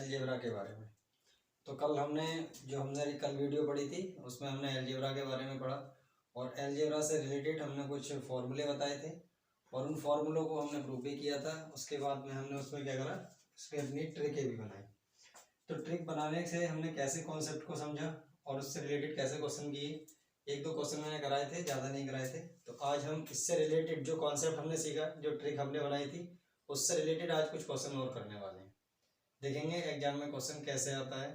Algebra के बारे में। तो कल हमने कल वीडियो पढ़ी थी उसमें हमने अलजेब्रा के बारे में पढ़ा और अलजेब्रा से रिलेटेड हमने कुछ फॉर्मूले बताए थे और उन फॉर्मूलों को हमने प्रूव भी किया था। उसके बाद में हमने उसमें क्या करा, उसकी अपनी ट्रिकें भी बनाई। तो ट्रिक बनाने से हमने कैसे कॉन्सेप्ट को समझा और उससे रिलेटेड कैसे क्वेश्चन किए, एक दो क्वेश्चन मैंने कराए थे, ज़्यादा नहीं कराए थे। तो आज हम इससे रिलेटेड जो कॉन्सेप्ट हमने सीखा, जो ट्रिक हमने बनाई थी, उससे रिलेटेड आज कुछ क्वेश्चन और करने वाले हैं। देखेंगे एग्जाम में क्वेश्चन कैसे आता है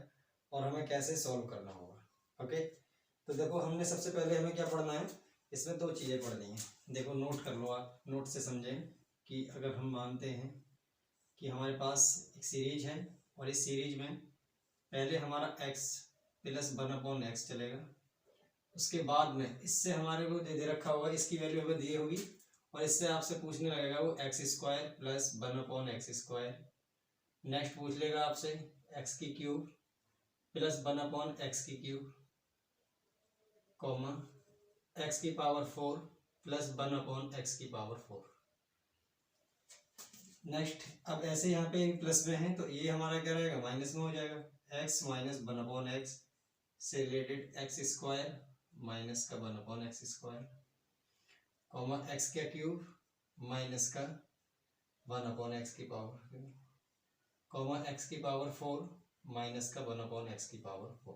और हमें कैसे सॉल्व करना होगा। ओके, तो देखो हमने सबसे पहले हमें क्या पढ़ना है, इसमें दो चीज़ें पढ़नी है। देखो नोट कर लो, आप नोट से समझें कि अगर हम मानते हैं कि हमारे पास एक सीरीज है और इस सीरीज में पहले हमारा x प्लस 1/x चलेगा, उसके बाद में इससे हमारे को दे रखा होगा, इसकी वैल्यू हमें दी होगी और इससे आपसे पूछने लगेगा वो x² प्लस 1/x²। नेक्स्ट पूछ लेगा आपसे x³ plus 1/x³ comma x⁴ plus 1/x⁴। Next अब ऐसे यहाँ पे प्लस में है तो ये हमारा क्या रहेगा, माइनस में हो जाएगा। x माइनस 1/x से रिलेटेड x² माइनस का 1/x² कॉमा x³ माइनस का 1/x⁴ कॉमा x⁴ माइनस का 1/x⁴।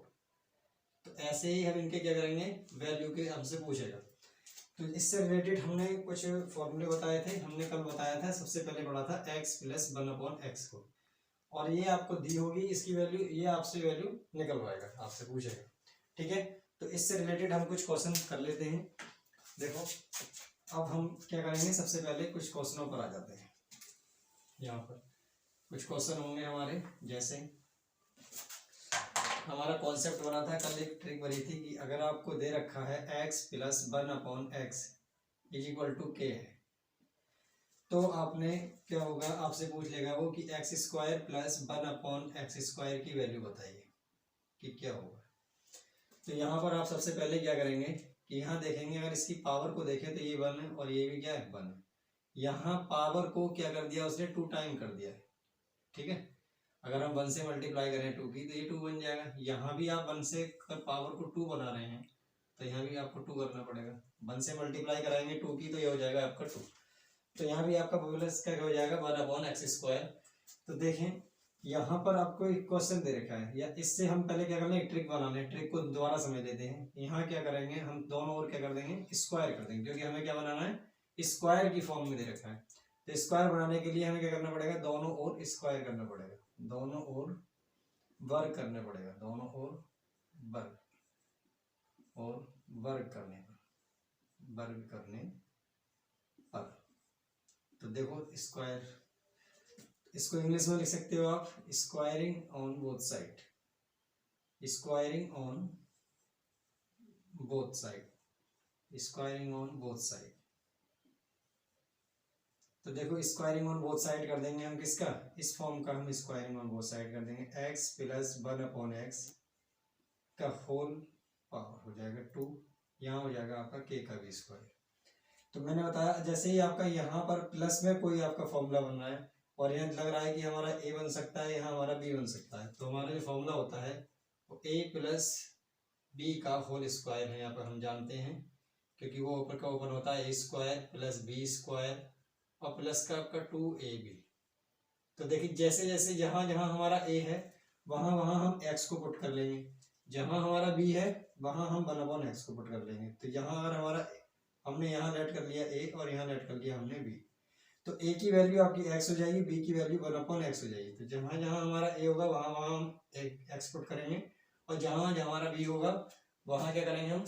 तो ऐसे ही हम इनके क्या करेंगे, वैल्यू के हमसे पूछेगा। तो इससे रिलेटेड हमने कुछ फॉर्मूले बताए थे, हमने कल बताया था। सबसे पहले पढ़ा था x प्लस 1/x को, और ये आपको दी होगी इसकी वैल्यू, ये आपसे वैल्यू निकलवाएगा, आपसे पूछेगा। ठीक है, तो इससे रिलेटेड हम कुछ क्वेश्चन कर लेते हैं। देखो अब हम क्या करेंगे, सबसे पहले कुछ क्वेश्चनों पर आ जाते हैं। यहाँ पर कुछ क्वेश्चन होंगे हमारे, जैसे हमारा कॉन्सेप्ट बना था कल, एक ट्रिक बनी थी कि अगर आपको दे रखा है x plus 1/x is equal to k है, तो आपने क्या होगा, आपसे पूछ लेगा वो कि x² प्लस 1/x² की वैल्यू बताइए कि क्या होगा। तो यहाँ पर आप सबसे पहले क्या करेंगे कि यहाँ देखेंगे, अगर इसकी पावर को देखें तो ये 1 है और ये भी क्या है, 1 है। यहाँ पावर को क्या कर दिया उसने, 2 टाइम कर दिया है। ठीक है, अगर हम 1 से मल्टीप्लाई करें 2 की तो ये 2 बन जाएगा। यहाँ भी आप 1 से पावर को 2 बना रहे हैं तो यहाँ भी आपको 2 करना पड़ेगा। 1 से मल्टीप्लाई कराएंगे 2 की तो ये हो जाएगा आपका 2। तो यहाँ भी आपका प्लस क्या हो जाएगा, 1/x²। तो देखें यहाँ पर आपको एक क्वेश्चन दे रखा है, या इससे हम पहले क्या करेंगे, एक ट्रिक बनाने, ट्रिक को दोबारा समझ लेते हैं। यहाँ क्या करेंगे, हम दोनों ओर क्या कर देंगे, स्क्वायर कर देंगे, क्योंकि हमें क्या बनाना है, स्क्वायर की फॉर्म में दे रखा है। तो स्क्वायर बनाने के लिए हमें क्या करना पड़ेगा, दोनों ओर स्क्वायर करना पड़ेगा, दोनों ओर वर्ग करना पड़ेगा, दोनों ओर वर्ग और वर्ग करने पर। तो देखो स्क्वायर, इसको इंग्लिश में लिख सकते हो आप, squaring on both side, squaring on both side, squaring on both side. तो देखो स्क्वायरिंग ऑन बोथ साइड कर देंगे हम किसका, इस फॉर्म का हम स्क्वायरिंग ऑन बोथ साइड कर देंगे। x प्लस 1/x का होल पावर हो जाएगा 2, यहाँ हो जाएगा आपका k का भी स्क्वायर। तो मैंने बताया जैसे ही आपका यहाँ पर प्लस में कोई आपका फॉर्मूला बन रहा है और यहाँ लग रहा है कि हमारा a बन सकता है, यहाँ हमारा b बन सकता है, तो हमारा जो फॉर्मूला होता है वो a प्लस b का होल स्क्वायर है। यहाँ पर हम जानते हैं क्योंकि वो ऊपर का ऊपर होता है a² प्लस b² और प्लस का आपका 2ab। तो देखिए जैसे जैसे जहाँ जहाँ हमारा a है वहाँ वहाँ हम x को पुट कर लेंगे, जहाँ हमारा b है वहाँ हम 1/x को पुट कर लेंगे। तो यहाँ अगर हमारा हमने यहाँ लेट कर लिया a और यहाँ लेट कर लिया हमने b, तो a की वैल्यू आपकी x हो जाएगी, b की वैल्यू 1/x हो जाएगी। तो जहाँ जहाँ हमारा a होगा वहाँ वहाँ हम x पुट करेंगे और जहाँ जहाँ हमारा b होगा वहाँ क्या करेंगे, हम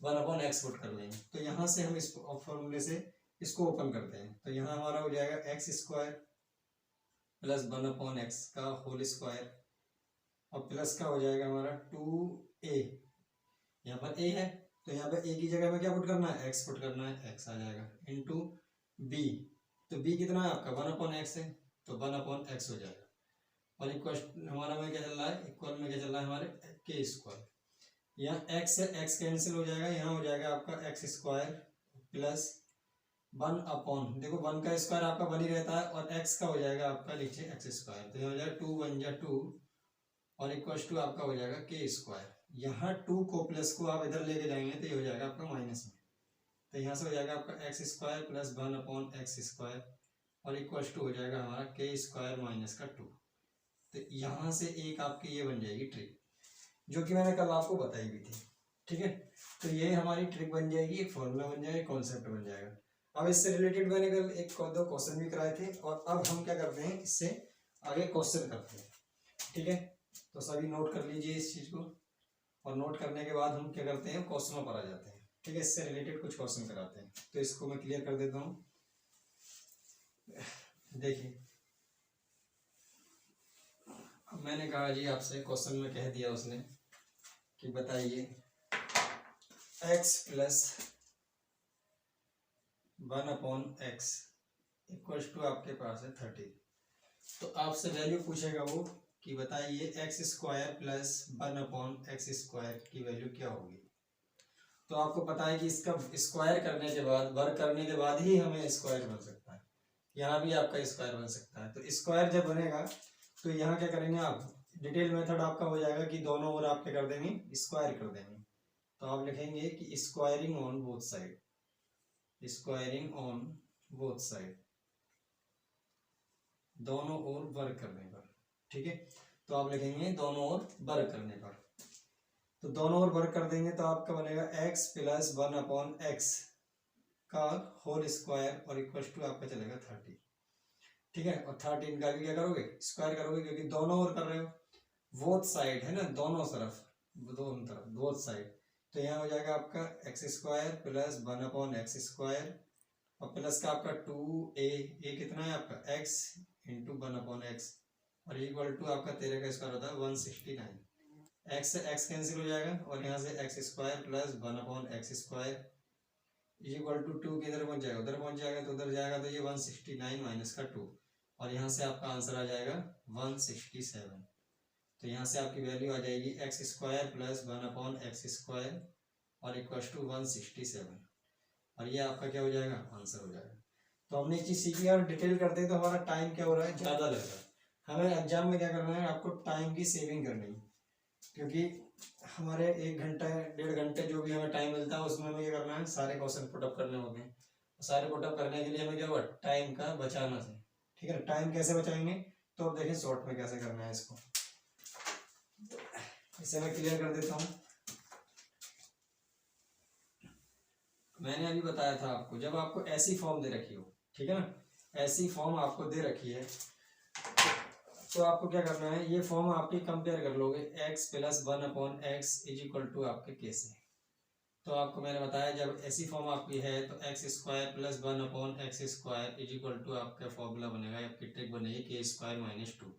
1/x पुट कर लेंगे। तो यहाँ से हम इस फॉर्मूले से इसको ओपन करते हैं। तो यहाँ हमारा हो जाएगा x² प्लस 1/x का होल स्क्वायर और प्लस का हो जाएगा हमारा 2a। यहाँ पर a है तो यहाँ पर a की जगह में क्या पुट करना है, x पुट करना है, x आ जाएगा इंटू b। तो b कितना है आपका 1/x है तो 1/x हो जाएगा। और इक्वल हमारा में क्या चल रहा है, इक्वल में क्या चल रहा है हमारे k²। यहाँ x से x कैंसिल हो जाएगा, यहाँ हो जाएगा आपका x² प्लस 1/, देखो 1 का स्क्वायर आपका 1 ही रहता है और x का हो जाएगा आपका नीचे x²। तो यहाँ हो जाएगा 2 1 जा 2 और इक्वल टू आपका हो जाएगा के स्क्वायर। यहाँ 2 को प्लस को आप इधर लेके जाएंगे तो ये हो जाएगा आपका माइनस में, तो यहाँ से हो जाएगा आपका X square plus 1/x square और इक्वल टू हो जाएगा हमारा के स्क्वायर माइनस का 2। तो यहाँ से एक आपकी ये बन जाएगी ट्रिक, जो कि मैंने कल आपको बताई भी थी। ठीक है, तो ये हमारी ट्रिक बन जाएगी, एक फॉर्मूला बन जाएगा, कॉन्सेप्ट बन जाएगा। अब इससे रिलेटेड मैंने कल एक 2 क्वेश्चन भी कराए थे और अब हम क्या करते हैं, इससे आगे क्वेश्चन करते हैं। ठीक है, तो सभी नोट कर लीजिए इस चीज को, और नोट करने के बाद हम क्या करते हैं, क्वेश्चनों पर आ जाते हैं। ठीक है, इससे रिलेटेड कुछ क्वेश्चन कराते हैं, तो इसको मैं क्लियर कर देता हूँ। देखिए, अब मैंने कहा जी आपसे, क्वेश्चन में कह दिया उसने कि बताइए x plus 1/x equal to आपके पास है 30। तो आपसे वैल्यू पूछेगा वो कि बताइए x square plus 1/x square की वैल्यू क्या होगी। तो आपको पता है कि इसका स्क्वायर करने के बाद, वर्ग करने के बाद ही हमें स्क्वायर बन सकता है, यहाँ भी आपका स्क्वायर बन सकता है। तो स्क्वायर जब बनेगा तो यहाँ क्या करेंगे आप, डिटेल मेथड आपका हो जाएगा कि दोनों ओर आप क्या कर देंगे, स्क्वायर कर देंगे। तो आप लिखेंगे कि squaring on both side, squaring on both side, दोनों ओर वर्ग करने पर। ठीक है, तो आप लिखेंगे दोनों ओर वर्ग करने पर। तो दोनों ओर वर्ग कर देंगे तो आपका बनेगा x प्लस 1/x का होल स्क्वायर और इक्वल टू आपका चलेगा 30। ठीक है, और 13 का भी क्या करोगे, स्क्वायर करोगे, क्योंकि दोनों ओर कर रहे हो, बोथ साइड है ना, दोनों तरफ, दोनों तरफ, बोथ साइड। तो यहाँ हो जाएगा आपका X square plus 1/x square और प्लस का आपका 2a, ए कितना है आपका x इंटू 1/x और इक्वल टू आपका 13 का स्क्वायर होता है 169। x से x कैंसिल हो जाएगा और यहाँ से X square plus 1/x square equal to 2 किधर पहुंच जाएगा, उधर पहुंच जाएगा, तो उधर जाएगा तो ये 169 माइनस का 2 और यहाँ से आपका आंसर आ जाएगा 167। तो यहाँ से आपकी वैल्यू आ जाएगी x square plus 1/x square और इक्वल टू 167 और ये आपका क्या हो जाएगा, आंसर हो जाएगा। तो हमने एक चीज सीखी और डिटेल करते हैं तो हमारा टाइम क्या हो रहा है, ज़्यादा लग रहा है। हमें एग्जाम में क्या करना है, आपको टाइम की सेविंग करनी है, क्योंकि हमारे 1 घंटा 1.5 घंटे जो भी हमें टाइम मिलता है उसमें हमें क्या करना है, सारे क्वेश्चन पुटअप करने होते हैं। सारे पुटअप करने के लिए हमें क्या हुआ, टाइम का बचाना है। ठीक है, टाइम कैसे बचाएंगे, तो अब देखिए शॉर्ट में कैसे करना है इसको, इसे मैं क्लियर कर देता हूँ। मैंने अभी बताया था आपको, जब आपको ऐसी फॉर्म दे रखी हो, ठीक है ना, ऐसी फॉर्म आपको दे रखी है तो आपको क्या करना है, ये फॉर्म आपकी कंपेयर कर लोगे, x plus 1/x is equal to आपके के से। तो आपको मैंने बताया जब ऐसी फॉर्म आपकी है तो X square plus 1/x square is equal to आपका फॉर्मूला बनेगा, आपकी ट्रिक बनेगी के स्क्वायर माइनस 2,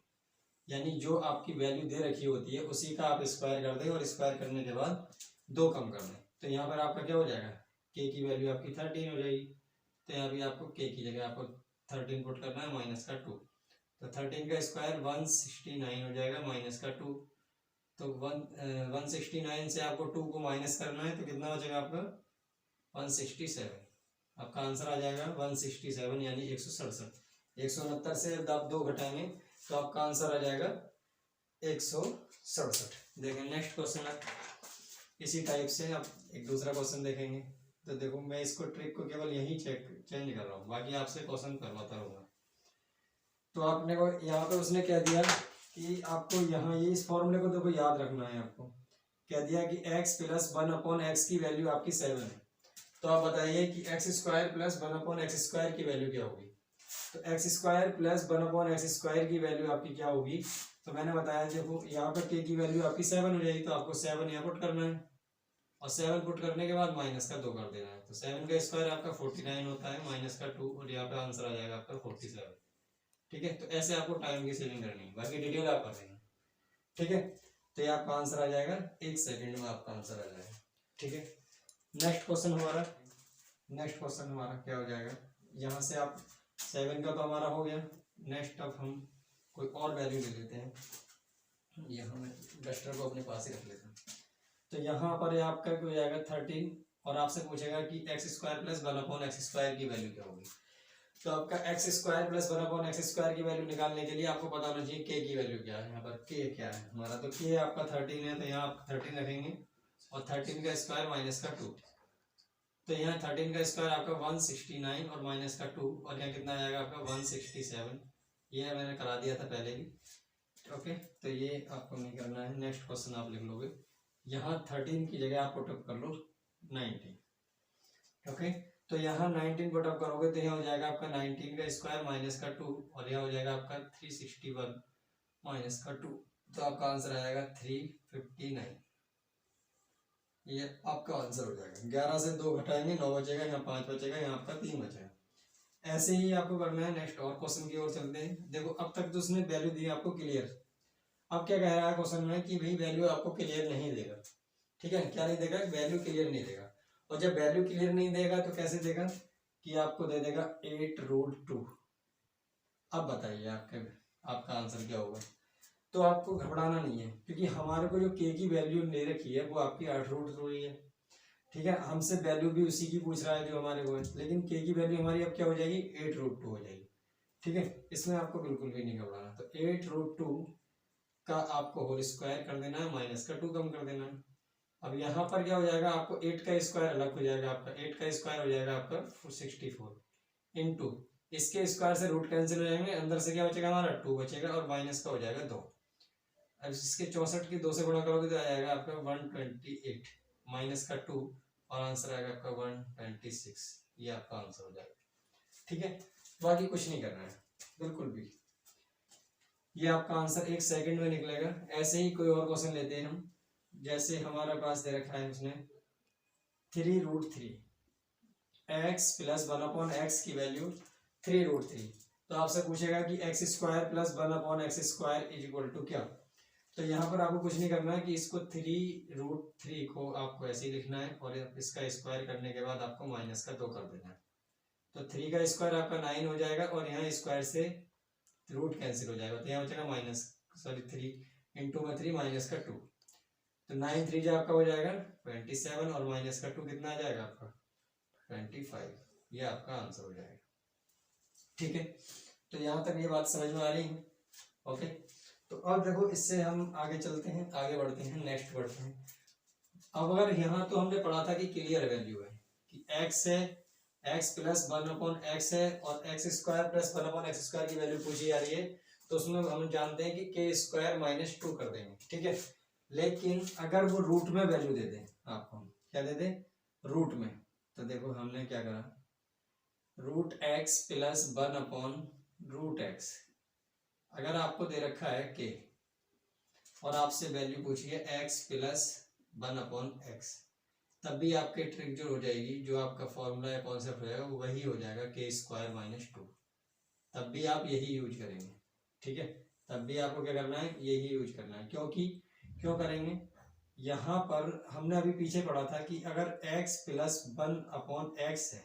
यानी जो आपकी वैल्यू दे रखी होती है उसी का आप स्क्वायर कर दें और स्क्वायर करने के बाद 2 कम कर दें। तो यहाँ पर आपका क्या हो जाएगा, के की वैल्यू आपकी 13 हो जाएगी। तो यहाँ भी आपको के की जगह आपको 13 पुट करना है माइनस का 2, तो 13 का स्क्वायर 169 हो जाएगा माइनस का 2। तो 169 से आपको 2 को माइनस करना है तो कितना बचेगा आपका 167। आपका आंसर आ जाएगा 167 यानी 167। 169 से आप 2 घटाएंगे तो आपका आंसर आ जाएगा 167। देखें नेक्स्ट क्वेश्चन है इसी टाइप से आप एक दूसरा क्वेश्चन देखेंगे। तो देखो मैं इसको ट्रिक को केवल यही चेंज कर रहा हूँ, बाकी आपसे क्वेश्चन करवाता रहूँगा। तो आपने को यहाँ पे उसने कह दिया कि आपको यहाँ ये इस फॉर्मूले को देखो याद रखना है। आपको कह दिया कि x प्लस 1/x की वैल्यू आपकी 7 है। तो आप बताइए कि x square plus 1/x square की वैल्यू क्या होगी। तो X square plus 1/x square की वैल्यू आपकी क्या होगी। तो मैंने बताया देखो यहाँ पे k की वैल्यू आपकी 7 हो जाएगी, तो आपको 7 यहाँ पुट करना है और 7 पुट करने के बाद माइनस का 2 कर देना है। तो 7 का स्क्वायर आपका 49 होता है माइनस का 2 और यहाँ पे आंसर आ जाएगा आपका 47। ठीक है, तो ऐसे आपको टाइम की सेविंग करनी है, बाकी डिटेल आप कर देंगे। ठीक है, तो ये आपका आंसर आ जाएगा 1 सेकंड में आपका आंसर आ जाएगा। ठीक है, नेक्स्ट क्वेश्चन हमारा क्या हो जाएगा, यहाँ से आप 7 का तो हमारा हो गया। नेक्स्ट अब हम कोई और वैल्यू ले लेते हैं, यहाँ मैं डस्टर को अपने पास ही रख लेता हूँ। तो यहाँ पर आपका क्या हो जाएगा 13 और आपसे पूछेगा कि x square plus 1/x square की वैल्यू क्या होगी। तो आपका एक्स स्क्वायर प्लस 1/x² की वैल्यू निकालने के लिए आपको पता होना चाहिए के की वैल्यू क्या है। यहाँ पर के क्या है हमारा, तो के आपका 13 है, तो यहाँ आप 13 रखेंगे और 13 का स्क्वायर माइनस का 2, तो यहाँ 13 का स्क्वायर आपका 169 और माइनस का 2, और यहाँ कितना आएगा आपका 167। ये मैंने करा दिया था पहले भी। ओके, तो ये आपको नहीं करना है। नेक्स्ट क्वेश्चन आप लिख लोगे, यहाँ 13 की जगह आप पुटअप कर लो 19। ओके, तो यहाँ 19 पुटअप करोगे तो यहाँ हो जाएगा आपका 19 का स्क्वायर माइनस का 2, और यहाँ हो जाएगा आपका 361 माइनस का 2, तो आपका आंसर आएगा 359। ये आपका आंसर हो जाएगा। 11 से 2 घटाएंगे 9 बचेगा, यहाँ 5 बचेगा, यहाँ आपका 3 बचेगा। ऐसे ही आपको करना है। नेक्स्ट और क्वेश्चन की ओर चलते हैं। देखो अब तक तो उसने वैल्यू दी आपको क्लियर, अब क्या कह रहा है क्वेश्चन में कि भाई वैल्यू आपको क्लियर नहीं देगा। ठीक है, क्या नहीं देगा, वैल्यू क्लियर नहीं देगा। और जब वैल्यू क्लियर नहीं देगा तो कैसे देगा कि आपको दे देगा 8√2। अब बताइए आपका आंसर क्या होगा। तो आपको घबराना नहीं है, क्योंकि हमारे को जो के की वैल्यू ले रखी है वो आपकी 8√2 ही है। ठीक है, हमसे वैल्यू भी उसी की पूछ रहा है जो हमारे को है, लेकिन के की वैल्यू हमारी अब क्या हो जाएगी, 8√2 हो जाएगी। ठीक है, इसमें आपको बिल्कुल भी नहीं घबराना। तो 8√2 का आपको होल स्क्वायर कर देना है, माइनस का 2 कम कर देना है। अब यहाँ पर क्या हो जाएगा, आपको 8 का स्क्वायर अलग हो जाएगा, आपका 8 का स्क्वायर हो जाएगा आपका 64 इंटू इसके स्क्वायर से रूट कैंसिल हो जाएंगे, अंदर से क्या बचेगा हमारा 2 बचेगा, और माइनस का हो जाएगा 2। अब इसके 64 की 2 से गुणा करोगे तो आ जाएगा आपका 128 माइनस का 2, और आंसर आएगा आपका 126। ये आपका आंसर हो जाएगा। ठीक है, बाकी कुछ नहीं करना है बिल्कुल भी। ये आपका आंसर 1 सेकंड में निकलेगा। ऐसे ही कोई और क्वेश्चन लेते हैं हम। जैसे हमारे पास दे रखा है उसने 3√3 x प्लस 1/x की वैल्यू 3√3। तो आपसे पूछेगा कि x² plus 1/x² is equal to क्या। तो यहाँ पर आपको कुछ नहीं करना है कि इसको 3√3 को आपको ऐसे ही लिखना है, और इसका स्क्वायर करने के बाद आपको माइनस का 2 कर देना है। तो 3 का स्क्वायर आपका 9 हो जाएगा, और यहाँ स्क्वायर से रूट कैंसिल हो जाएगा, तो यहाँ बचेगा 3 इंटू में 3 माइनस का 2, तो 9 3 आपका हो जाएगा 27, और माइनस का 2 कितना आ जाएगा आपका 25। ये आपका आंसर हो जाएगा। ठीक है, तो यहाँ तक ये बात समझ में आ रही है। ओके, तो अब देखो इससे हम आगे चलते हैं, आगे बढ़ते हैं, नेक्स्ट बढ़ते हैं। अब अगर यहाँ तो हमने पढ़ा था कि क्लियर वैल्यू है कि x है, x प्लस 1/x है, और x² प्लस 1/x² की वैल्यू पूछी जा रही है, तो उसमें हम जानते हैं कि k² माइनस 2 कर देंगे। ठीक है, लेकिन अगर वो रूट में वैल्यू दे दें आपको, क्या दे दें, रूट में, तो देखो हमने क्या करा, √x प्लस 1/√x। अगर आपको दे रखा है k और आपसे वैल्यू पूछी है x प्लस 1/x, तब भी आपके ट्रिक जो हो जाएगी, जो आपका फॉर्मूला या कॉन्सेप्ट हो जाएगा वो वही हो जाएगा k² माइनस 2। तब भी आप यही यूज करेंगे। ठीक है, तब भी आपको क्या करना है, यही यूज करना है। क्यों करेंगे, यहाँ पर हमने अभी पीछे पढ़ा था कि अगर x प्लस 1/x है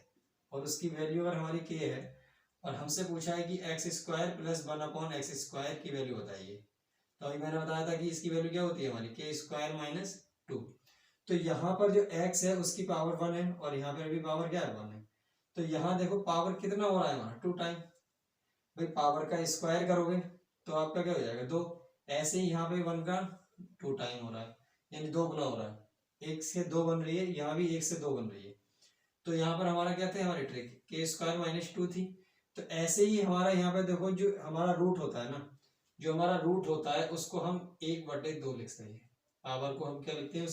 और उसकी वैल्यू अगर हमारी k है, और हमसे पूछा है कि x² प्लस 1/x² की वैल्यू बताइए, तो अभी मैंने बताया था कि इसकी वैल्यू क्या होती है हमारी k² माइनस 2। तो यहाँ पर जो x है उसकी पावर 1 है, और यहाँ पर भी पावर क्या है 1 है। तो यहाँ देखो पावर कितना हो रहा है हमारा 2 टाइम। भाई पावर का स्क्वायर करोगे तो आपका क्या हो जाएगा 2। ऐसे ही यहाँ पे 1 का 2 टाइम हो रहा है, यानी 2 गुना हो रहा है। 1 से 2 बन रही है, यहाँ भी 1 से 2 बन रही है। तो यहाँ पर हमारा क्या था, हमारी ट्रिक k² माइनस 2 थी। तो ऐसे ही हमारा यहाँ पे देखो जो हमारा रूट होता है ना, जो हमारा रूट होता है उसको हम 1/2 लिखते हैं। पावर को हम क्या लिखते हैं,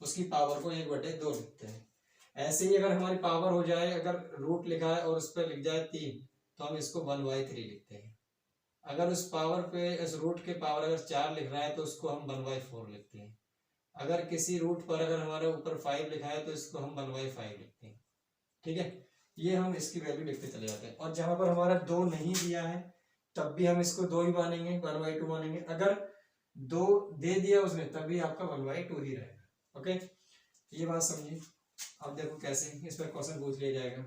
उसकी पावर को 1/2 लिखते हैं। ऐसे ही अगर हमारी पावर हो जाए, अगर रूट लिखा है और उस पर लिख जाए 3, तो हम इसको 1/3 लिखते हैं। अगर उस पावर पे, उस रूट के पावर अगर 4 लिख रहा है तो उसको हम 1/4 लिखते हैं। अगर किसी रूट पर अगर हमारे ऊपर 5 लिखा है तो इसको हम 1/5 लिखते हैं। ठीक है, ये हम इसकी वैल्यू लिखते चले जाते हैं। और जहां पर हमारा 2 नहीं दिया है तब भी हम इसको 2 ही मानेंगे, 1/2 मानेंगे। अगर 2 दे दिया उसने तब भी आपका 1/2 ही रहेगा। ओके, ये बात समझिए। अब देखो कैसे इस पर क्वेश्चन पूछ लिया जाएगा,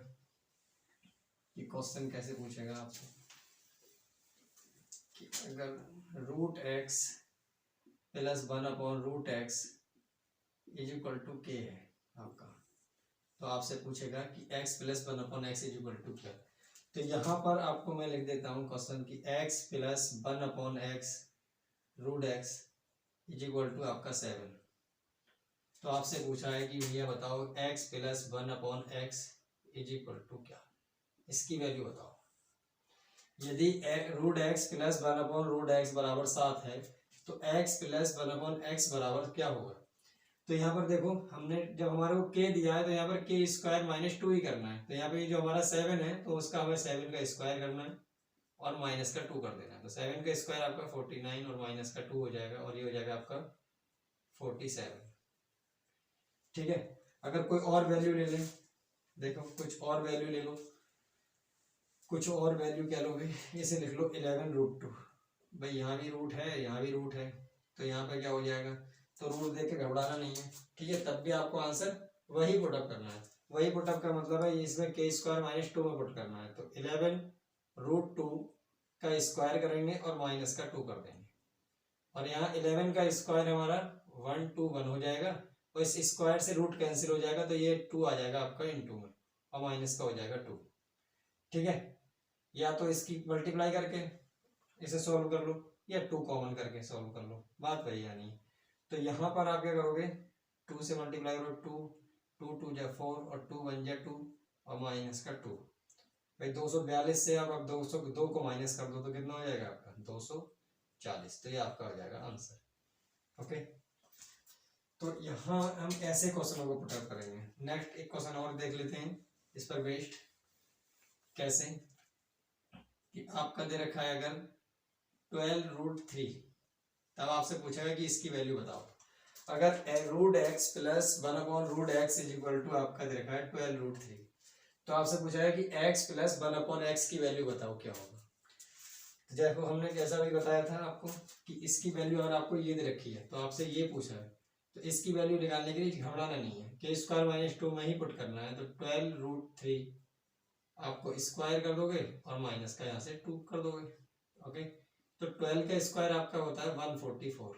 कि क्वेश्चन कैसे पूछेगा आपसे कि अगर √x plus 1/√x is equal to k है आपका, तो आपसे पूछेगा कि x plus 1/x is equal to क्या। तो यहाँ पर आपको मैं लिख देता हूँ क्वेश्चन की x plus 1/x root x is equal to आपका 7। तो आपसे पूछा है कि भैया बताओ x plus 1/x is equal to क्या, इसकी वैल्यू बताओ। यदि रूट x प्लस 1/√x बराबर 7 है तो x प्लस 1/x बराबर क्या होगा। तो यहाँ पर देखो हमने जब हमारे को k दिया है तो यहाँ पर k स्क्वायर माइनस 2 ही करना है। तो यहाँ पे जो हमारा 7 है तो उसका हमें 7 का स्क्वायर करना है और माइनस का 2 कर देना है। तो 7 का स्क्वायर आपका 49 और माइनस का 2 हो जाएगा और ये हो जाएगा आपका 47। ठीक है। अगर कोई और वैल्यू ले लें, देखो कुछ और वैल्यू ले लो, कुछ और वैल्यू क्या लोगे, इसे लिख लो 11√2। भाई यहाँ भी रूट है यहाँ भी रूट है तो यहाँ पे क्या हो जाएगा, तो रूट देख के घबराना नहीं है। ठीक है, तब भी आपको आंसर वही पुटअप करना है। वही पुटअप का मतलब है इसमें k स्क्वायर माइनस 2 में पुट करना है। तो 11√2 का स्क्वायर करेंगे और माइनस का 2 कर देंगे और यहाँ 11 का स्क्वायर हमारा 121 हो जाएगा और इस स्क्वायर से रूट कैंसिल हो जाएगा तो ये 2 आ जाएगा आपका इनटू में और माइनस का हो जाएगा 2। ठीक है, या तो इसकी मल्टीप्लाई करके इसे सॉल्व कर लो या 2 कॉमन करके सॉल्व कर लो, बात वही आनी है। तो यहाँ पर आप क्या करोगे, 2 से मल्टीप्लाई करो 2 2 2 जा 4 और 2 1 जा 2 और माइनस का 2। भाई 242 से आप 202 को माइनस कर दो तो कितना हो जाएगा आपका 240। तो ये आपका हो जाएगा आंसर। ओके, तो यहाँ हम ऐसे क्वेश्चनों को पुटअप करेंगे। नेक्स्ट एक क्वेश्चन और देख लेते हैं इस पर बेस्ड। कैसे कि आपका दे रखा है अगर 12√3 तब आपसे पूछेगा कि इसकी वैल्यू बताओ। अगर root X plus 1/√x is equal to आपका दे रखा है 12√3 तो आपसे पूछा है कि x प्लस 1/x की वैल्यू बताओ क्या होगा। तो जैसे हमने कैसा भी बताया था आपको कि इसकी वैल्यू अगर आपको ये दे रखी है तो आपसे ये पूछा है तो इसकी वैल्यू निकालने के लिए घबराना नहीं है, k स्क्वायर माइनस 2 में ही पुट करना है। तो 12√3 आपको स्क्वायर कर दोगे और माइनस का यहाँ से 2 कर दोगे। ओके, तो 12 का स्क्वायर आपका होता है 144,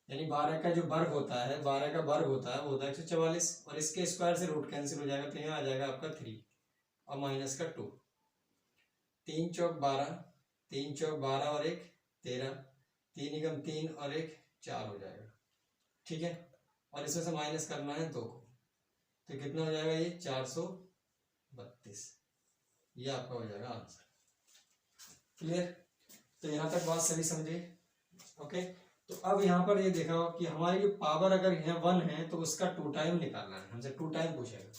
यानी 12 का जो वर्ग होता है 12 का वर्ग होता है वो होता है 144 और इसके स्क्वायर से रूट कैंसिल हो जाएगा तो यहाँ आ जाएगा आपका 3 और माइनस का 2। 3 चौक 12, 3 चौक 12 और 1 13, 3 एकम 3 और 1 4 हो जाएगा। ठीक है, और इसमें से माइनस करना है 2 को तो कितना हो जाएगा ये 432। ये आपका हो जाएगा आंसर। क्लियर, तो यहाँ तक बात सभी समझे। ओके, तो अब यहाँ पर ये देखा कि हमारी जो पावर अगर यहाँ 1 है तो उसका 2 टाइम निकालना है, हमसे 2 टाइम पूछेगा।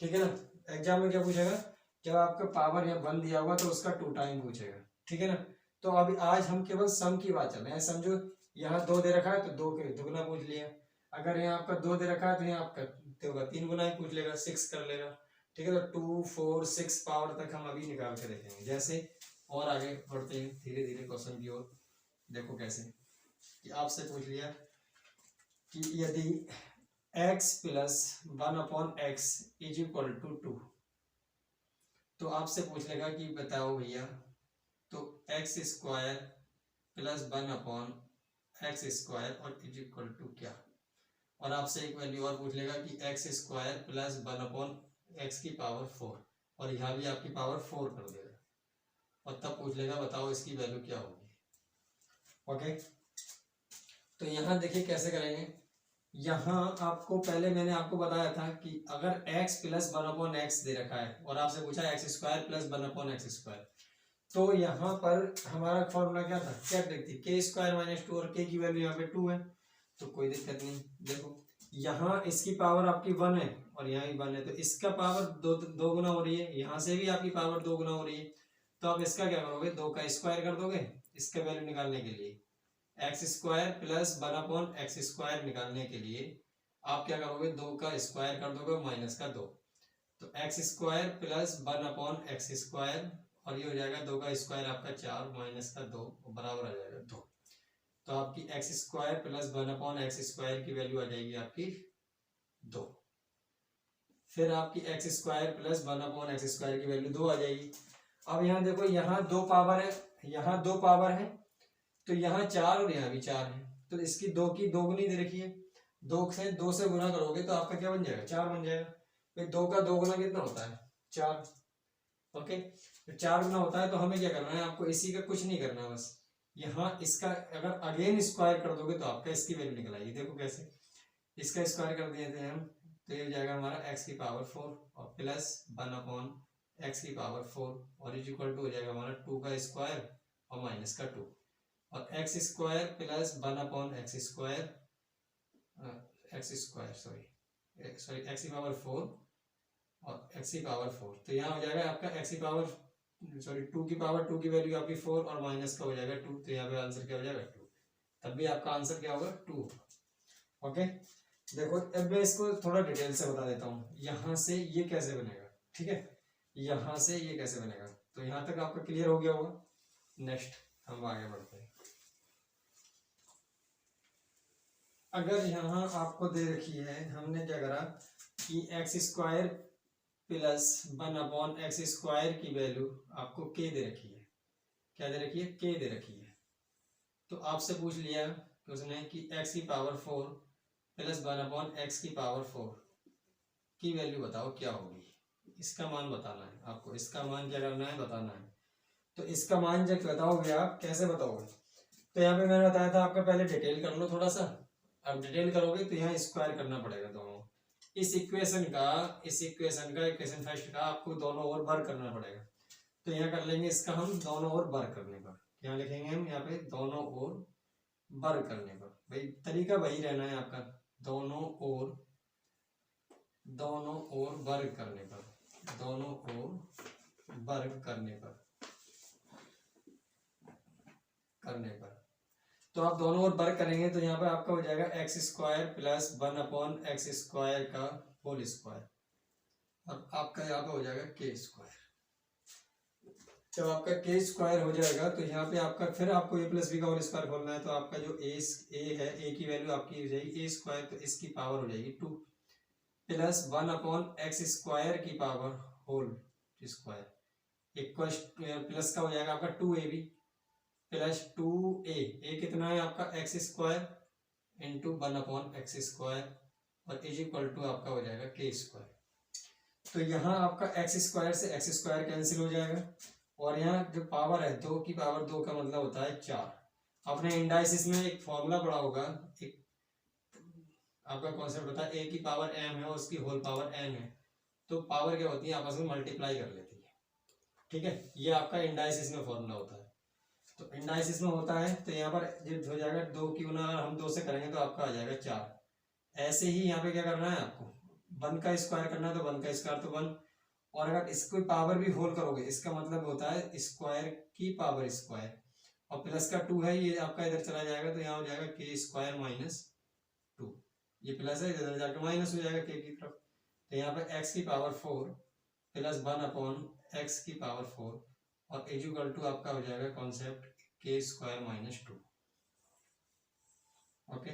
ठीक है ना, एग्जाम में क्या पूछेगा, जब आपका पावर यहाँ 1 दिया होगा तो उसका 2 टाइम पूछेगा। ठीक है ना, तो अभी आज हम केवल सम की बात चल रहे हैं। समझो यहाँ 2 दे रखा है तो 2 के दुगना पूछ लिया, अगर यहाँ आपका 2 दे रखा है तो यहाँ आपका 3 गुना ही पूछ लेगा, 6 कर लेगा। ठीक है, तो 2 4 6 पावर तक हम अभी निकाल के देखेंगे। जैसे और आगे बढ़ते हैं धीरे धीरे क्वेश्चन की ओर। देखो कैसे कि आपसे पूछ लिया कि यदि x plus 1/x is equal to 2 तो आपसे पूछ लेगा कि बताओ भैया तो x square plus 1/x square और इज इक्वल टू क्या। और आपसे एक वैल्यू और पूछ लेगा कि x स्क्वायर प्लस 1/x की पावर 4 और यहाँ भी आपकी पावर 4 कर देगा और तब पूछ लेगा बताओ इसकी वैल्यू क्या होगी। ओके, तो यहाँ देखिए कैसे करेंगे। यहाँ आपको पहले मैंने आपको बताया था कि अगर x प्लस 1/x दे रखा है और आपसे पूछा x square plus 1/x square तो यहाँ पर हमारा फॉर्मूला क्या था, क्या देखती k स्क्वायर माइनस 2 और k की वैल्यू यहाँ पे 2 है तो कोई दिक्कत नहीं। देखो यहाँ इसकी पावर आपकी 1 है और यहाँ भी 1 है तो इसका पावर दो गुना हो रही है, यहाँ से भी आपकी पावर 2 गुना हो रही है। तो आप इसका क्या करोगे, 2 का स्क्वायर कर दोगे इसका वैल्यू निकालने के लिए। X square plus 1/x square निकालने के लिए आप क्या करोगे, 2 का स्क्वायर कर दोगे माइनस का 2 तो X square plus 1/x square और ये हो जाएगा 2 का स्क्वायर आपका 4 माइनस का 2 बराबर आ जाएगा 2। तो आपकी x square plus 1/x square की वैल्यू आ जाएगी आपकी 2। फिर आपकी x square plus 1/x square की वैल्यू 2 आ जाएगी। अब यहाँ देखो यहाँ 2 पावर है, यहाँ 2 पावर है तो यहाँ 4 और यहाँ भी 4 है तो इसकी 2 की 2 गुनी दे रखी है। 2 से गुना करोगे तो आपका क्या बन जाएगा 4 बन जाएगा। फिर 2 का 2 गुना कितना होता है 4 ओके, तो 4 गुना होता है तो हमें क्या करना है, आपको इसी का कुछ नहीं करना, बस यहाँ इसका अगर अगेन स्क्वायर कर दोगे तो आपका इसकी वैल्यू निकल आएगी। देखो कैसे, इसका स्क्वायर कर दिए थे हम, तो ये हो जाएगा हमारा x की पावर 4 और प्लस 1 अपॉन x की पावर 4 और इज इक्वल टू हो जाएगा हमारा 2 का स्क्वायर और माइनस का 2 और x square plus 1 upon x square x की पावर 4 और x की पावर 4, तो यहाँ हो जाएगा आपका x की पावर 2 की पावर 2 की वैल्यू आपकी 4 और माइनस का हो जाएगा 2, तो यहाँ पे आंसर क्या हो जाएगा 2, तब भी आपका आंसर क्या होगा 2। ओके, देखो अब मैं इसको थोड़ा डिटेल से बता देता हूँ, यहाँ से ये कैसे बनेगा, ठीक है, यहाँ से ये कैसे बनेगा, तो यहाँ तक आपका क्लियर हो गया होगा। नेक्स्ट हम आगे बढ़ते हैं। अगर यहाँ आपको दे रखी है, हमने क्या करा कि x square plus 1 upon X square की वैल्यू आपको के दे रखी है, क्या दे रखी है, के दे रखी है, तो आपसे पूछ लिया कि उसने कि एक्स की पावर 4 प्लस 1 अपॉन एक्स की पावर 4 की वैल्यू बताओ क्या होगी, इसका मान बताना है आपको, इसका मान क्या करना है, बताना है। तो इसका मान जब बताओगे आप कैसे बताओगे, तो यहाँ पे मैंने बताया था आपका पहले डिटेल कर लो थोड़ा सा, अब डिटेल करोगे तो यहाँ स्क्वायर करना पड़ेगा दोनों, इस इक्वेशन का इक्वेशन फर्स्ट का आपको दोनों ओर बर करना पड़ेगा, तो यहाँ कर लेंगे इसका हम दोनों ओर बर करने पर, क्या लिखेंगे हम यहाँ पे दोनों ओर बर करने पर, भाई तरीका वही रहना है आपका, दोनों ओर बर करने पर, दोनों ओर बर करने पर तो आप दोनों ओर बर करेंगे तो यहाँ पे आपका हो जाएगा x square plus 1 upon X square का होल स्क्वायर और आपका यहाँ पे हो जाएगा के स्क्वायर। जब आपका के स्क्वायर हो जाएगा तो यहाँ पे आपका फिर आपको ए प्लस बी का होल स्क्वायर खोलना है, तो आपका जो ए है, ए की वैल्यू आपकी हो जाएगी ए स्क्वायर, तो इसकी पावर हो जाएगी 2 प्लस 1 अपॉन एक्स स्क्वायर की power whole square equal plus का हो जाएगा आपका 2ab प्लस 2a कितना है आपका X square into 1 upon X square और इज इक्वल टू आपका हो जाएगा के स्क्वायर। तो यहाँ आपका एक्स स्क्वायर से एक्स स्क्वायर कैंसिल हो जाएगा और यहाँ जो पावर है 2 की पावर 2 का मतलब होता है 4। आपने इंडाइसिस में एक फॉर्मूला पढ़ा होगा, एक आपका कॉन्सेप्ट होता है ए की पावर m है और उसकी होल पावर n है, तो पावर क्या होती है आपस में मल्टीप्लाई कर लेती है, ठीक है, ये आपका इंडाइसिस में फॉर्मूला होता है। तो इंडाइसिस में होता है तो यहाँ पर जब हो जाएगा 2 की गुना हम 2 से करेंगे तो आपका आ जाएगा 4। ऐसे ही यहाँ पे क्या करना है आपको 1 का स्क्वायर करना है, तो 1 का स्क्वायर तो 1, और अगर इसको पावर भी होल करोगे इसका मतलब होता है स्क्वायर की पावर स्क्वायर और प्लस का 2 है ये आपका इधर चला जाएगा, तो यहाँ हो जाएगा के स्क्वायर माइनस 2, ये प्लस है इधर जाकर माइनस हो जाएगा के की तरफ, तो यहाँ पे एक्स की पावर 4 प्लस 1 अपॉन एक्स की पावर 4 और इक्वल टू आपका हो जाएगा कॉन्सेप्ट के स्क्वायर माइनस 2। ओके,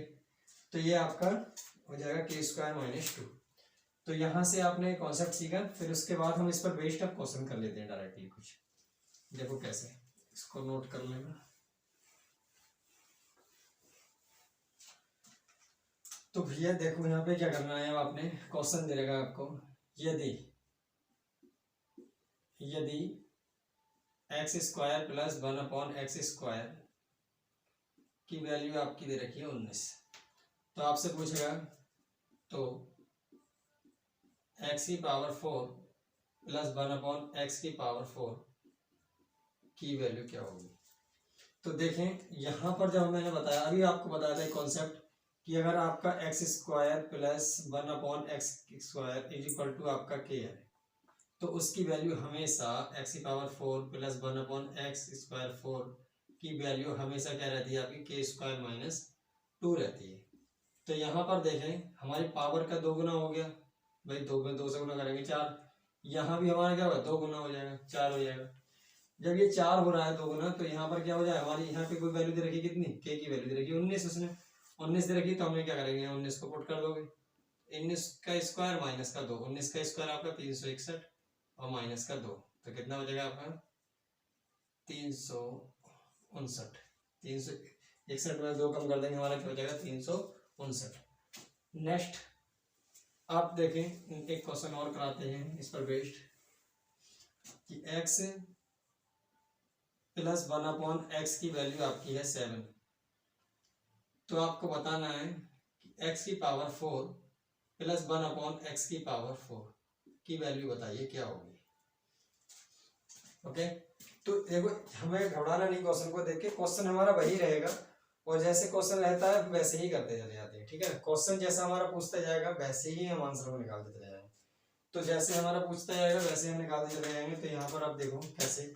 तो ये आपका हो जाएगा के स्क्वायर माइनस 2। तो यहां से आपने कॉन्सेप्ट सीखा, फिर उसके बाद हम इस पर बेस्ड ऑफ क्वेश्चन कर लेते हैं डायरेक्टली कुछ। देखो कैसे, इसको नोट कर लेना। तो भैया देखो यहाँ पे क्या करना है, आपने क्वेश्चन दे रहेगा आपको, यदि x square plus 1 upon X square की वैल्यू आपकी दे रखी है 19, तो आपसे पूछेगा तो एक्स की पावर 4 प्लस 1 अपॉन एक्स की पावर 4 की वैल्यू क्या होगी। तो देखें यहाँ पर जब मैंने बताया, अभी आपको बताया था कॉन्सेप्ट कि अगर आपका X square plus 1 upon X square is equal to आपका के है, तो उसकी वैल्यू हमेशा एक्स की power 4 plus 1 upon X square 4 की वैल्यू हमेशा क्या रहती है आपकी के स्क्वायर माइनस 2 रहती है। तो यहाँ पर देखें हमारी पावर का 2 गुना हो गया, भाई 2 में 2 से गुना करेंगे 4, यहाँ भी हमारा क्या होगा 2 गुना हो जाएगा 4 हो जाएगा। जब ये 4 हो रहा है 2 गुना, तो यहाँ पर क्या हो जाए, हमारी यहाँ पे कोई वैल्यू दे रखी कितनी, के की वैल्यू दे रखी 19, उसने 19 दे रखी, तो हमने क्या करेंगे 19 को पुट कर दोगे, 19 का स्क्वायर माइनस का 2, 19 का स्क्वायर आपका 361 और माइनस का 2, तो कितना हो जाएगा आपका 359। 361 में 2 कम कर देंगे, हमारा क्या हो जाएगा 359। नेक्स्ट आप देखें एक क्वेश्चन और कराते हैं इस पर बेस्ड। कि x प्लस 1/x की वैल्यू आपकी है 7। तो आपको बताना है कि x की पावर 4 प्लस 1/x की पावर 4 की वैल्यू बताइए क्या होगी। ओके, तो देखो हमें घबराना नहीं क्वेश्चन को देख के, क्वेश्चन हमारा वही रहेगा और जैसे क्वेश्चन रहता है वैसे ही करते चले जाते हैं। ठीक है, क्वेश्चन जैसा हमारा पूछता जाएगा वैसे ही हम आंसर को निकालते चले जाएंगे। तो जैसे हमारा पूछता जाएगा वैसे हम निकालते चले जाएंगे। तो यहाँ पर आप देखो कैसे,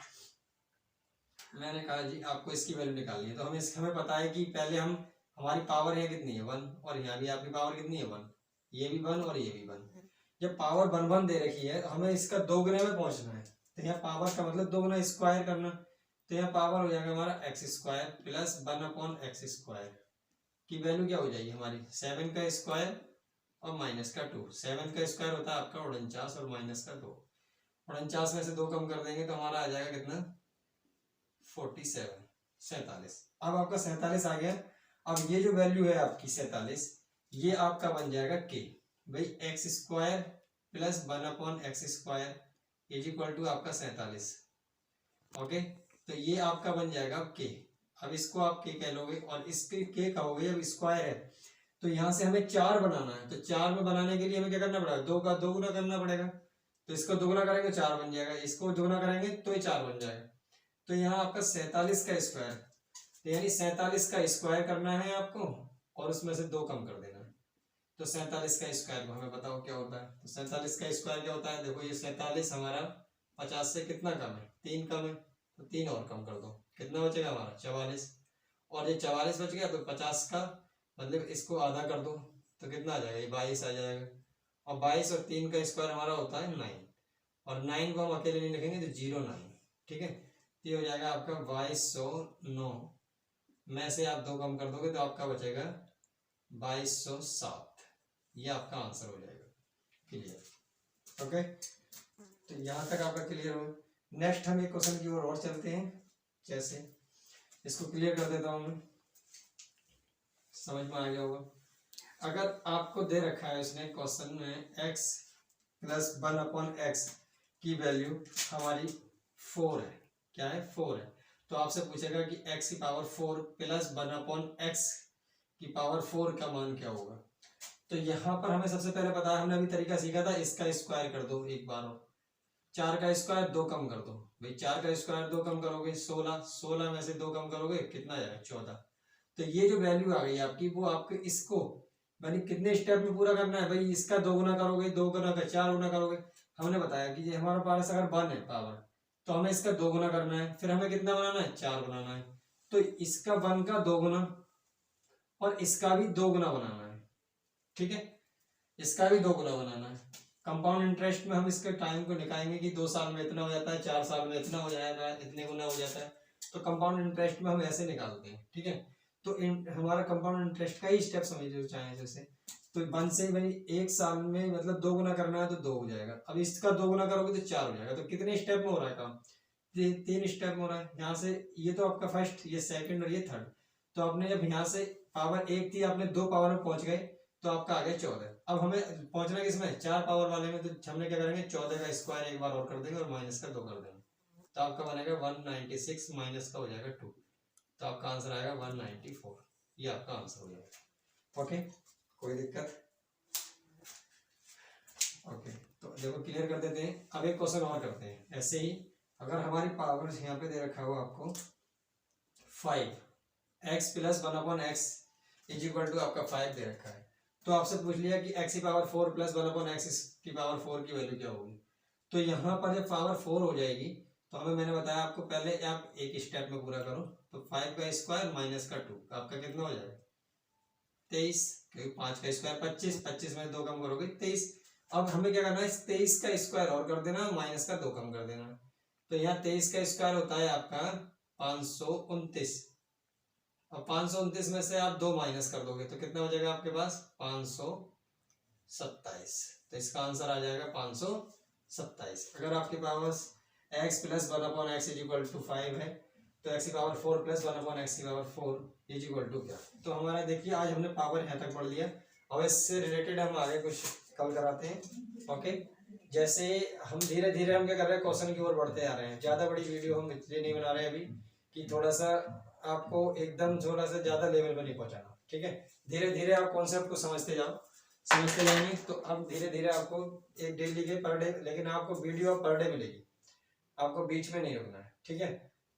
मैंने कहा जी आपको इसकी वैल्यू निकालनी है। तो हमें पता है कि पहले हमारी पावर यहाँ कितनी है 1, और यहाँ भी आपकी पावर कितनी है 1, ये भी 1 और ये भी 1। जब पावर 1 1 दे रखी है तो हमें इसका दोगुने में पहुंचना है। तो यहाँ पावर का मतलब दोगुना स्क्वायर करना। तो यहाँ पावर हो जाएगा हमारा x square plus 1/x square की वैल्यू क्या हो जाएगी हमारी 7 का स्क्वायर और माइनस का 2। 7 का स्क्वायर होता है आपका 49 और माइनस का 2। 49 में से 2 कम कर देंगे तो हमारा आ जाएगा कितना 47, 47। अब आपका 47 आ गया। अब ये जो वैल्यू है आपकी 47, ये आपका बन जाएगा k भाई x square plus 1/x square is equal to आपका 47। ओके, तो ये आपका बन जाएगा k। अब इसको आप k कह लोगे और इसके k कहोगे। अब स्क्वायर है तो यहाँ से हमें 4 बनाना है। तो 4 में बनाने के लिए हमें क्या करना पड़ेगा 2 का 2 गुना करना पड़ेगा। तो इसको 2 गुना करेंगे 4 बन जाएगा, इसको 2 गुना करेंगे तो ये 4 बन जाएगा। तो यहाँ आपका 47 का स्क्वायर, तो यानी 47 का स्क्वायर करना है आपको और उसमें से 2 कम कर देना है। तो 47 का स्क्वायर को हमें बताओ क्या होता है। तो 47 का स्क्वायर क्या होता है, देखो ये 47 हमारा 50 से कितना कम है 3 कम है। तो 3 और कम कर दो, कितना बचेगा हमारा 44। और ये 44 बच गया तो 50 का मतलब इसको आधा कर दो तो कितना आ जाएगा ये 22 आ जाएगा। और 22 और 3 का स्क्वायर हमारा होता है 9, और 9 को हम अकेले नहीं लिखेंगे तो 09। ठीक है, ये हो जाएगा आपका 2209 में से आप 2 कम कर दोगे तो आपका बचेगा 2207। ये आपका आंसर हो जाएगा। क्लियर। ओके, तो यहाँ तक आपका क्लियर हो। नेक्स्ट हम एक क्वेश्चन की ओर और चलते हैं। जैसे इसको क्लियर कर देता हूँ मैं, समझ में आ गया होगा। अगर आपको दे रखा है इसने क्वेश्चन में x प्लस 1/x की वैल्यू हमारी 4 है, क्या है 4 है, तो आपसे पूछेगा कि x की पावर 4 प्लस 1/x की पावर 4 का मान क्या होगा। तो यहाँ पर हमें सबसे पहले पता है, हमने अभी तरीका सीखा था, इसका स्क्वायर कर दो एक बार और 4 का स्क्वायर 2 कम कर दो भाई। 4 का स्क्वायर 2 कम करोगे 16, 16 में से 2 कम करोगे कितना आएगा 14। तो ये जो वैल्यू आ गई आपकी वो आपके इसको यानी कितने स्टेप में पूरा करना है भाई। इसका 2 गुना करोगे, 2 गुना का 4 गुना करोगे। हमने बताया कि ये हमारा पास अगर 1 है पावर तो हमें इसका 2 गुना करना है, फिर हमें कितना बनाना है 4 बनाना है। तो इसका 1 का 2 गुना और इसका भी 2 गुना बनाना है। ठीक है, इसका भी 2 गुना बनाना है। कंपाउंड इंटरेस्ट में हम इसके टाइम को निकालेंगे कि 2 साल में इतना हो जाता है, 4 साल में इतना हो जाएगा, इतने गुना हो जाता है। तो कंपाउंड इंटरेस्ट में हम ऐसे निकालते हैं। ठीक है, तो हमारा कंपाउंड इंटरेस्ट का ही स्टेप समझ चाहे जैसे, तो 1 से भाई 1 साल में मतलब 2 गुना करना है तो 2 हो जाएगा। अब इसका 2 गुना करोगे तो 4 हो जाएगा। तो कितने स्टेप में हो रहा है काम, 3 स्टेप में हो रहा है। यहाँ से ये तो आपका फर्स्ट, ये सेकंड और ये थर्ड। तो आपने जब यहाँ से पावर 1 थी आपने 2 पावर में पहुंच गए तो आपका आ गया 14। अब हमें पहुंचना किसमें 4 पावर वाले में, तो हमने क्या करेंगे 14 का स्क्वायर एक बार और कर देंगे और माइनस का 2 कर देंगे। तो आपका बनेगा 196 माइनस का हो जाएगा 2, तो आपका आंसर आएगा 194। ये आपका आंसर हो जाएगा। ओके, कोई दिक्कत। ओके, तो देखो क्लियर कर देते हैं। अब एक क्वेश्चन और करते हैं ऐसे ही। अगर हमारी पावर यहाँ पे दे रखा हो आपको 5x plus 1/x is equal to आपका 5 दे रखा है। तो आपसे पूछ लिया कि x की पावर 4 प्लस 1/x की पावर 4 की वैल्यू क्या होगी। तो यहाँ पर जब पावर 4 हो जाएगी तो हमें, मैंने बताया आपको पहले, आप एक स्टेप में पूरा करो। तो 5 का स्क्वायर माइनस का 2 आपका कितना हो जाएगा 23, क्योंकि 5 का स्क्वायर 25, 25 में 2 कम करोगे 23। अब हमें क्या करना है 23 का स्क्वायर और कर देना, माइनस का 2 कम कर देना। तो यहाँ 23 का स्क्वायर होता है आपका 529, और 529 में से आप 2 माइनस कर दोगे तो कितना हो जाएगा आपके पास 527। तो इसका आंसर आ जाएगा 527। अगर आपके पास x plus 1/x is equal to 5 है तो x की पावर 4 प्लस 1/x की पावर 4 इज इक्वल टू क्या। तो हमारा देखिए आज हमने पावर यहाँ तक पढ़ लिया। और इससे रिलेटेड हम आगे कुछ कल कराते हैं। ओके, जैसे हम धीरे धीरे हम क्या कर रहे हैं, क्वेश्चन की ओर बढ़ते आ रहे हैं। ज़्यादा बड़ी वीडियो हम इसलिए नहीं बना रहे हैं अभी कि थोड़ा सा आपको एकदम थोड़ा सा ज़्यादा लेवल पर नहीं पहुंचाना, ठीक है। धीरे धीरे आप कॉन्सेप्ट को समझते जाओ, समझते जाएंगे तो अब धीरे धीरे आपको एक डेली के पर डे, लेकिन आपको वीडियो पर डे मिलेगी, आपको बीच में नहीं रुकना है, ठीक है।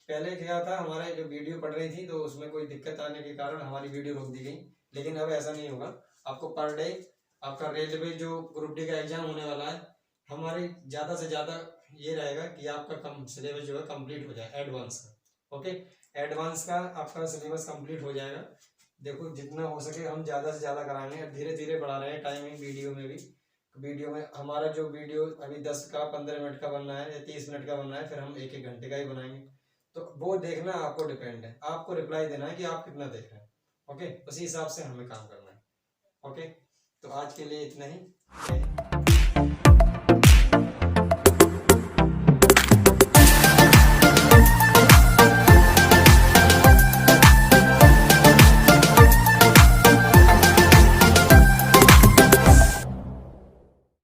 पहले क्या था, हमारे जो वीडियो पढ़ रही थी तो उसमें कोई दिक्कत आने के कारण हमारी वीडियो रोक दी गई, लेकिन अब ऐसा नहीं होगा। आपको पर डे आपका रेलवे जो ग्रुप डी का एग्जाम होने वाला है, हमारे ज़्यादा से ज़्यादा ये रहेगा कि आपका कम सिलेबस जो है कंप्लीट हो जाए एडवांस का, ओके। एडवांस का आपका सिलेबस कंप्लीट हो जाएगा। देखो जितना हो सके हम ज़्यादा से ज़्यादा कराएंगे, धीरे धीरे बढ़ा रहे हैं टाइमिंग वीडियो में भी। वीडियो में हमारा जो वीडियो अभी 10 का 15 मिनट का बनना है या 30 मिनट का बनना है, फिर हम 1-1 घंटे का ही बनाएंगे। तो वो देखना आपको डिपेंड है, आपको रिप्लाई देना है कि आप कितना देख रहे हैं, ओके। उसी हिसाब से हमें काम करना है, ओके। तो आज के लिए इतना ही।